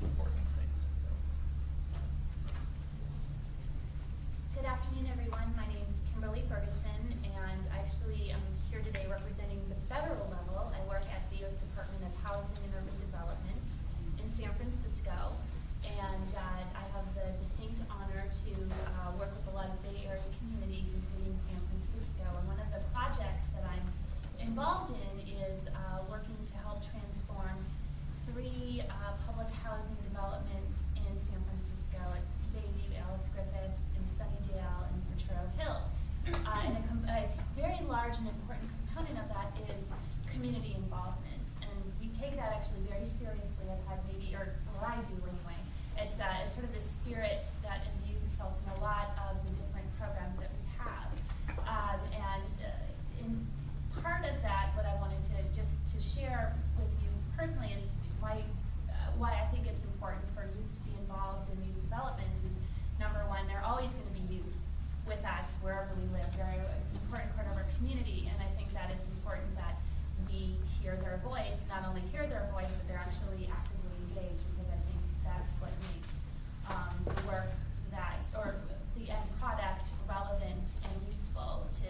important things. So. Good afternoon, everyone. My name is Kimberly Ferguson, and actually I'm here today representing the federal level. I work at the U.S. Department of Housing and Urban Development in San Francisco, and I have the distinct honor to work with a lot of Bay Area communities, including San Francisco. And one of the projects that I'm involved in is working to help transform 3 public housing developments in San Francisco at Bayview, Alice Griffith, in Sunnydale, and Potrero Hill. And a very large and important component of that is community involvement. And we take that actually very seriously. I've had or I do anyway. It's sort of the spirit that imbues itself in a lot of the different programs that we have. In part of that, what I wanted to share with you personally is why I think it's important for youth to be involved in these developments is, number one, they're always going to be youth with us wherever we live. They're an important part of our community, and I think that it's important that we hear their voice, not only hear their voice, but they're actually actively engaged, because I think that's what makes the work or the end product relevant and useful to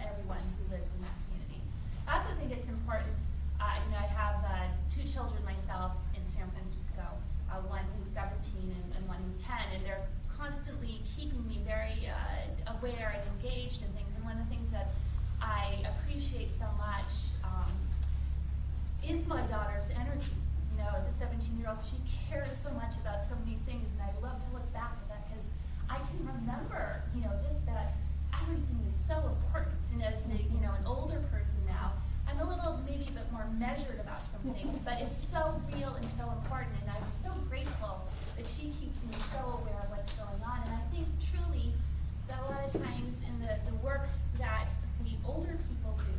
everyone who lives in that community. I also think it's important, I have 2 children myself in San Francisco, one who's 17 and one who's 10, and they're constantly keeping me very aware and engaged in things. And one of the things that I appreciate so much is my daughter's energy. As a 17-year-old, she cares so much about so many things, and I love to look back at that because I can remember, just that everything is so important. And as an older person now, I'm a little maybe a bit more measured about some things, but it's so real and so important, and I'm so grateful that she keeps me so aware of what's going on. And I think truly that a lot of times in the work that the older people do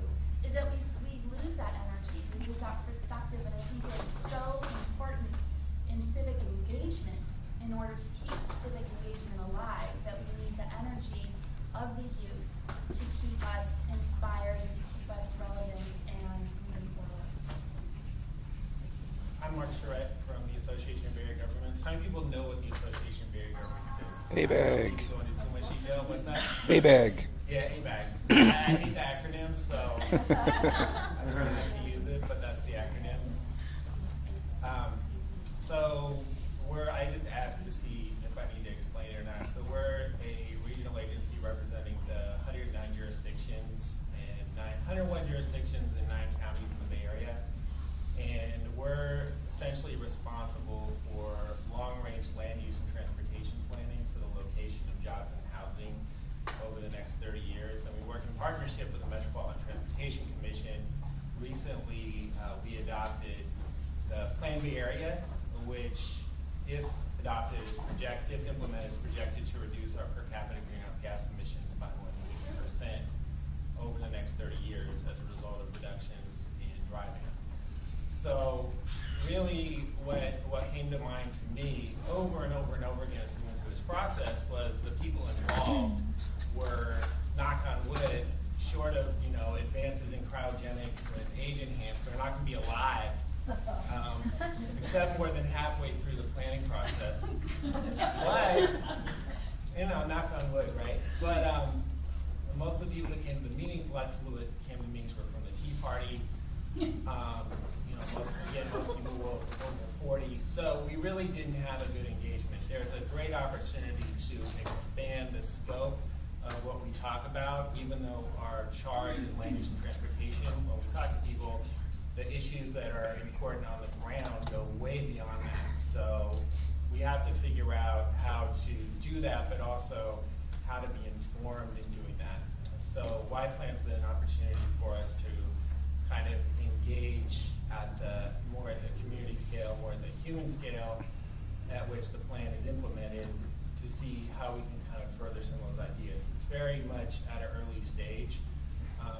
is that we lose that energy, we lose that perspective, and I think it's so important in civic engagement, in order to keep civic engagement alive, that we need the energy of the youth to keep us inspired and to keep us relevant and moving forward. I'm Mark Charette from the Association of Bay Area Governments. How many people know what the Association of Bay Area Governments is? ABAG. Going into too much detail with that? ABAG. Yeah, ABAG. I hate the acronym, so I try not to use it, but that's the acronym. I just asked to see if I need to explain it or not. So we're a regional agency representing the 109 jurisdictions and 101 jurisdictions in 9 counties in the Bay Area. And we're essentially responsible for long-range land use and transportation planning, so the location of jobs and housing over the next 30 years. And we work in partnership with the Metropolitan Transportation Commission. Recently, we adopted the Plan Bay Area, which, if adopted, if implemented, is projected to reduce our per capita greenhouse gas emissions by 1% over the next 30 years as a result of reductions in driving. So really what came to mind to me over and over and over again as we went through this process was the people involved were, knock on wood, short of advances in cryogenics and age enhanced, they're not going to be alive except more than halfway through the planning process. But knock on wood, right? But most of the people that came to the meetings, a lot of people that came to the meetings were from the Tea Party. Most people were over 40. So we really didn't have a good engagement. There's a great opportunity to expand the scope of what we talk about, even though our charge is land use and transportation. When we talk to people, the issues that are important on the ground go way beyond that. So we have to figure out how to do that, but also how to be informed in doing that. So Y-Plan's been an opportunity for us to kind of engage more at the community scale, more at the human scale, at which the plan is implemented, to see how we can kind of further some of those ideas. It's very much at an early stage,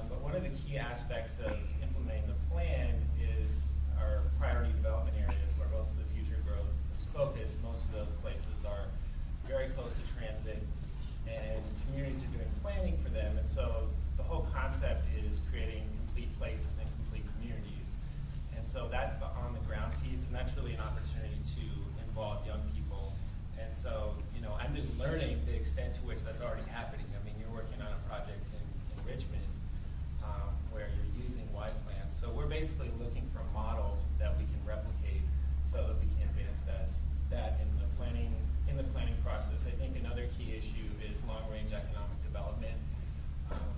but one of the key aspects of implementing the plan is our priority development areas, where most of the future growth is focused. Most of those places are very close to transit, and communities are doing planning for them. And so the whole concept is creating complete places and complete communities. And so so that's the on-the-ground piece, and that's really an opportunity to involve young people. And so, I'm just learning the extent to which that's already happening. I mean, you're working on a project in Richmond where you're using Y-Plan. So we're basically looking for models that we can replicate so that we can advance that in the planning process. I think another key issue is long-range economic development.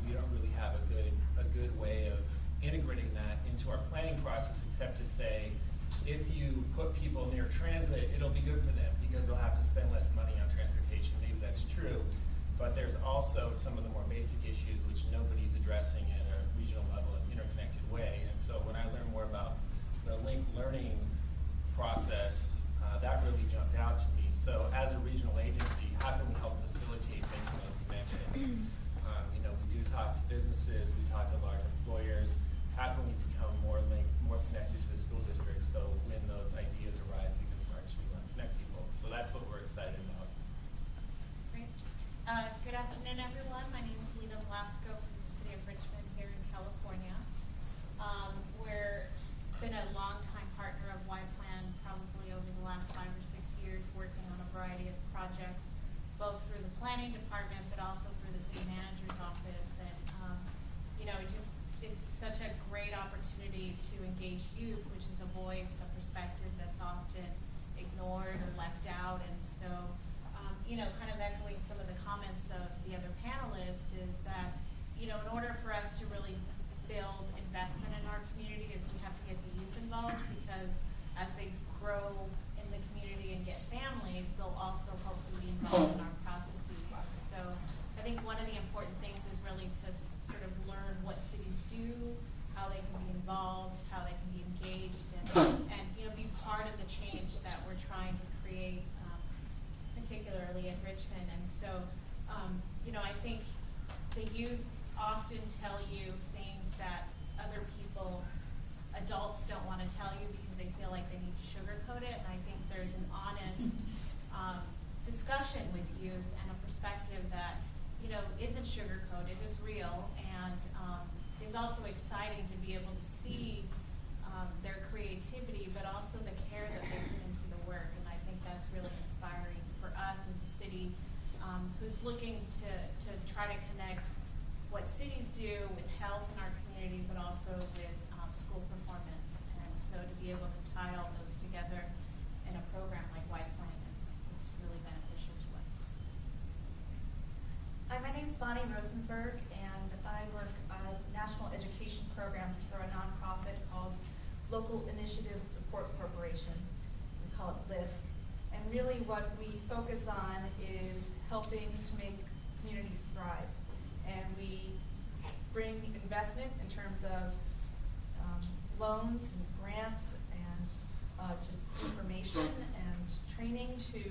We don't really have a good way of integrating that into our planning process, except to say, if you put people near transit, it'll be good for them because they'll have to spend less money on transportation. Maybe that's true, but there's also some of the more basic issues which nobody's addressing in a regional level and interconnected way. And so when I learned more about the linked learning process, that really jumped out to me. So as a regional agency, how can we help facilitate making those connections? We do talk to businesses, we talk to large employers. How can we become more linked, more connected to the school district, so when those ideas arise, we can start to connect people. So that's what we're excited about. Great. Good afternoon, everyone. My name is Lena Blasco from the city of Richmond here in California. We're been a long-time partner of Y-Plan, probably over the last 5 or 6 years, working on a variety of projects, both through the planning department, but also through the city manager's office. And it's such a great opportunity to engage youth, which is a voice, a perspective that's often ignored or left out. And so, kind of echoing some of the comments of the other panelists, is that, in order for us to really build investment in our community, is we have to get the youth involved, because as they grow in the community and get families, they'll also hopefully be involved in our processes. So I think one of the important things is really to sort of learn what cities do, how they can be involved, how they can be engaged, and be part of the change that we're trying to create, particularly in Richmond. And so, I think the youth often tell you things that other people, adults, don't want to tell you because they feel like they need to sugarcoat it. And I think there's an honest discussion with youth and a perspective that isn't sugar-coated, is real, and is also exciting to be able to see their creativity, but also the care that they put into the work. And I think that's really inspiring for us as a city who's looking to try to connect what cities do with health in our community, but also with school performance. And so to be able to tie all those together in a program like Y-Plan is really beneficial to us. Hi, my name is Bonnie Rosenberg, and I work on national education programs for a nonprofit called Local Initiatives Support Corporation. We call it LISC. And really what we focus on is helping to make communities thrive. And we bring investment in terms of loans and grants and just information and training to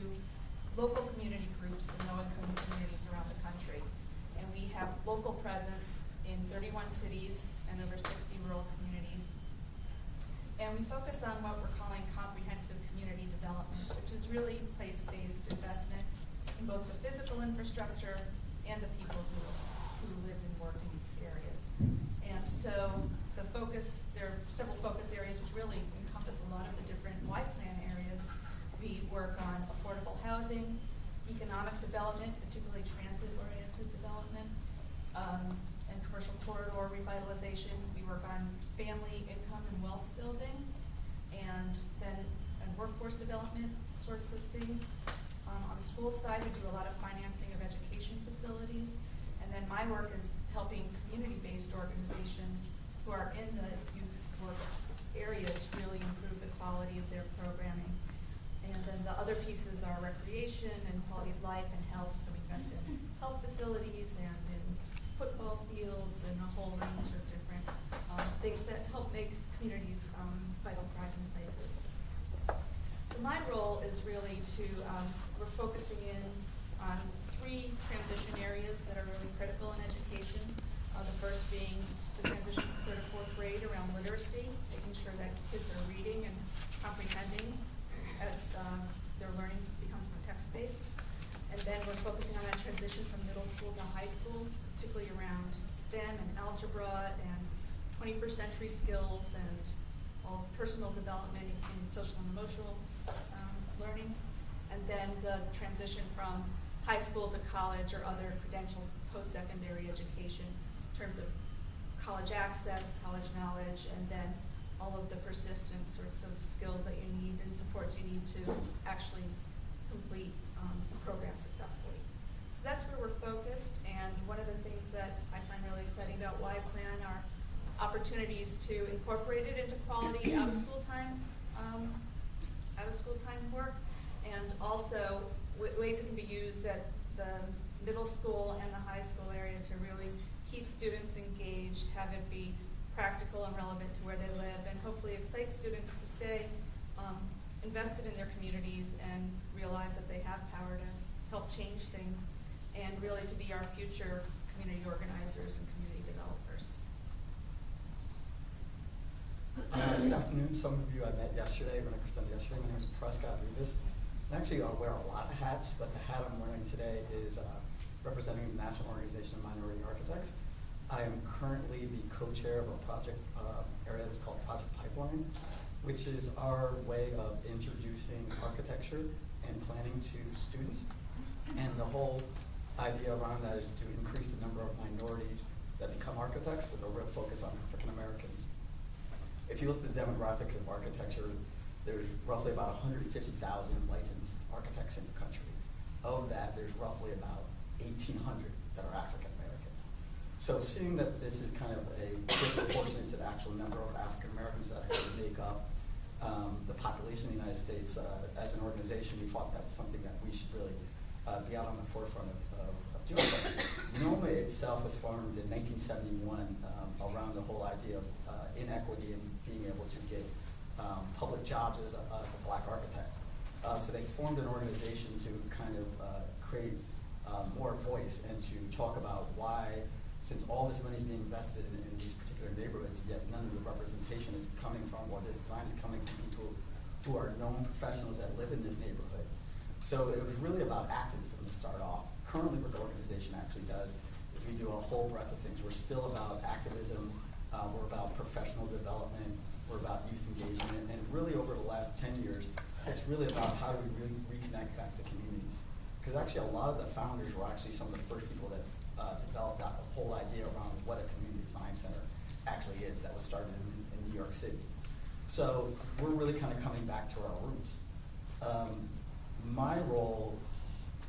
local community groups in low-income communities around the country. And we have local presence in 31 cities and over 60 rural communities. And we focus on what we're calling comprehensive community development, which is really place-based investment in both the physical infrastructure and the people who live and work in these areas. And so there are several focus areas which really encompass a lot of the different Y-Plan areas. We work on affordable housing, economic development, particularly transit-oriented development, and commercial corridor revitalization. We work on family income and wealth building, and workforce development sorts of things. On the school side, we do a lot of financing of education facilities, and then my work is helping community-based organizations who are in the youth work area to really improve the quality of their programming. And then the other pieces are recreation and quality of life and health, so we invest in health facilities and in football fields and a whole range of different things that help make communities vital, thriving places. So my role is really we're focusing in on 3 transition areas that are really critical in education. The first being the transition from 3rd to 4th grade around literacy, making sure that kids are reading and comprehending as their learning becomes more text-based. And then we're focusing on that transition from middle school to high school, particularly around STEM and algebra and 21st century skills and all personal personal development in social and emotional learning, and then the transition from high school to college or other credentialed post-secondary education in terms of college access, college knowledge, and then all of the persistent sorts of skills that you need and supports you need to actually complete the program successfully. So that's where we're focused, and one of the things that I find really exciting about Y-Plan are opportunities to incorporate it into quality out-of-school time work, and also ways it can be used at the middle school and the high school area to really keep students engaged, have it be practical and relevant to where they live, and hopefully excite students to stay invested in their communities and realize that they have power to help change things, and really to be our future community organizers and community developers. Good afternoon. Some of you I met yesterday when I presented yesterday. My name is Prescott Rivas. And actually, I wear a lot of hats, but the hat I'm wearing today is representing the National Organization of Minority Architects. I am currently the co-chair of a project area that's called Project Pipeline, which is our way of introducing architecture and planning to students. And the whole idea around that is to increase the number of minorities that become architects with a real focus on African Americans. If you look at the demographics of architecture, there's roughly about 150,000 licensed architects in the country. Of that, there's roughly about 1,800 that are African Americans. So seeing that this is kind of a disproportionate to the actual number of African Americans that actually make up the population of the United States, as an organization, we thought that's something that we should really be out on the forefront of doing. NOMA itself was formed in 1971 around the whole idea of inequity and being able to get public jobs as a black architect. So they formed an organization to kind of create more voice and to talk about why, since all this money is being invested in these particular neighborhoods, yet none of the representation is coming from, or the design is coming from people who are known professionals that live in this neighborhood. So it was really about activism to start off. Currently what the organization actually does is we do a whole breadth of things. We're still about activism, we're about professional development, we're about youth engagement, and really over the last 10 years, it's really about how do we really reconnect back to communities. Because actually a lot of the founders were actually some of the first people that developed out the whole idea around what a community design center actually is, that was started in New York City. So we're really kind of coming back to our roots. My role,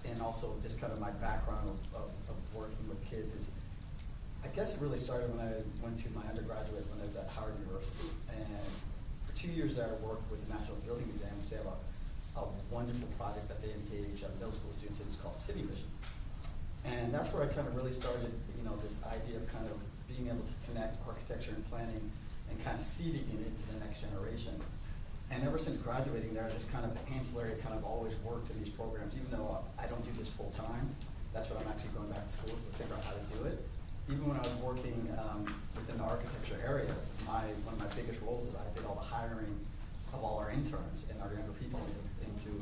and also just kind of my background of working with kids, is I guess it really started when I went to my undergraduate when I was at Howard University. And for 2 years there, I worked with the National Building Museum, which they have a wonderful project that they engage middle school students in. It's called City Vision. And that's where I kind of really started, this idea of kind of being able to connect architecture and planning and kind of seeding it into the next generation. And ever since graduating there, I just kind of ancillary kind of always worked in these programs, even though I don't do this full time. That's what I'm actually going back to school to figure out how to do it. Even when I was working within the architecture area, one of my biggest roles is I did all the hiring of all our interns and our younger people into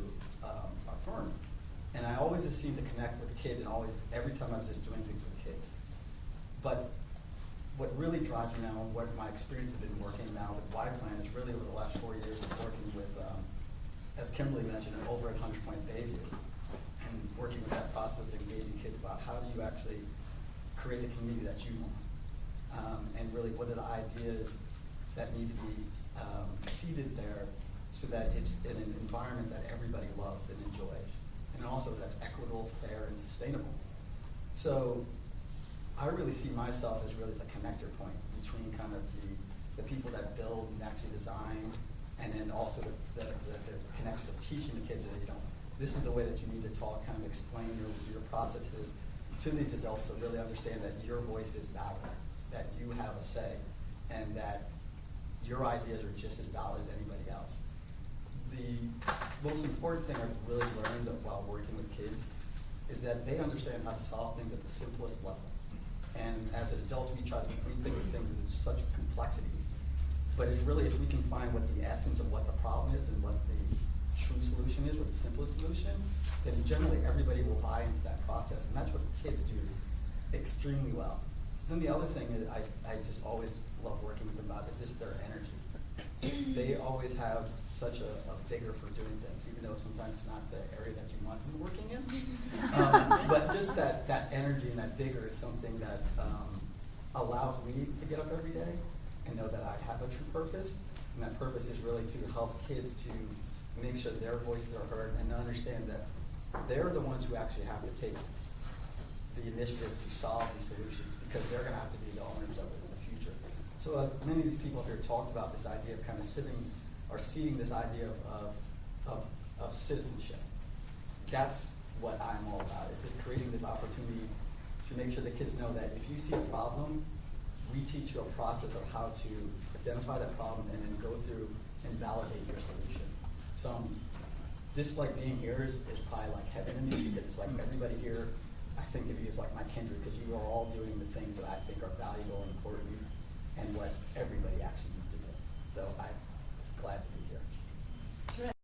our firm. And I always just seemed to connect with kids, and every time I was just doing things with kids. But what really drives me now, and what my experience has been working now with Y-Plan, is really over the last 4 years of working with, as Kimberly mentioned, over at Hunter's Point Bayview, and working with that process of engaging kids about how do you actually create the community that you want, and really what are the ideas that need to be seeded there so that it's in an environment that everybody loves and enjoys, and also that's equitable, fair, and sustainable. So I really see myself as really as a connector point between kind of the people that build and actually design, and then also the connection of teaching the kids that, this is the way that you need to talk, kind of explain your processes to these adults, so really understand that your voice is valid, that you have a say, and that your ideas are just as valid as anybody else. The most important thing I've really learned while working with kids is that they understand how to solve things at the simplest level. And as an adult, we think of things in such complexities. But it's really, if we can find what the essence of what the problem is and what the true solution is, what the simplest solution, then generally everybody will buy into that process. And that's what kids do extremely well. Then the other thing is I just always love working with them about is just their energy. they always have such a vigor for doing things, even though sometimes it's not the area that you want them working in. But just that energy and that vigor is something that allows me to get up every day and know that I have a true purpose. And that purpose is really to help kids to make sure their voices are heard and to understand that they're the ones who actually have to take the initiative to solve these solutions, because they're going to have to be the owners of it in the future. So as many of these people here talked about this idea of kind of seeding this idea of citizenship. That's what I'm all about. It's just creating this opportunity to make sure the kids know that if you see a problem, we teach you a process of how to identify that problem and then go through and validate your solution. So this, like, being here is probably like heaven to me, because it's like everybody here, I think of you as like my kindred, because you are all doing the things that I think are valuable and important and what everybody actually needs to do. So I'm just glad to be here.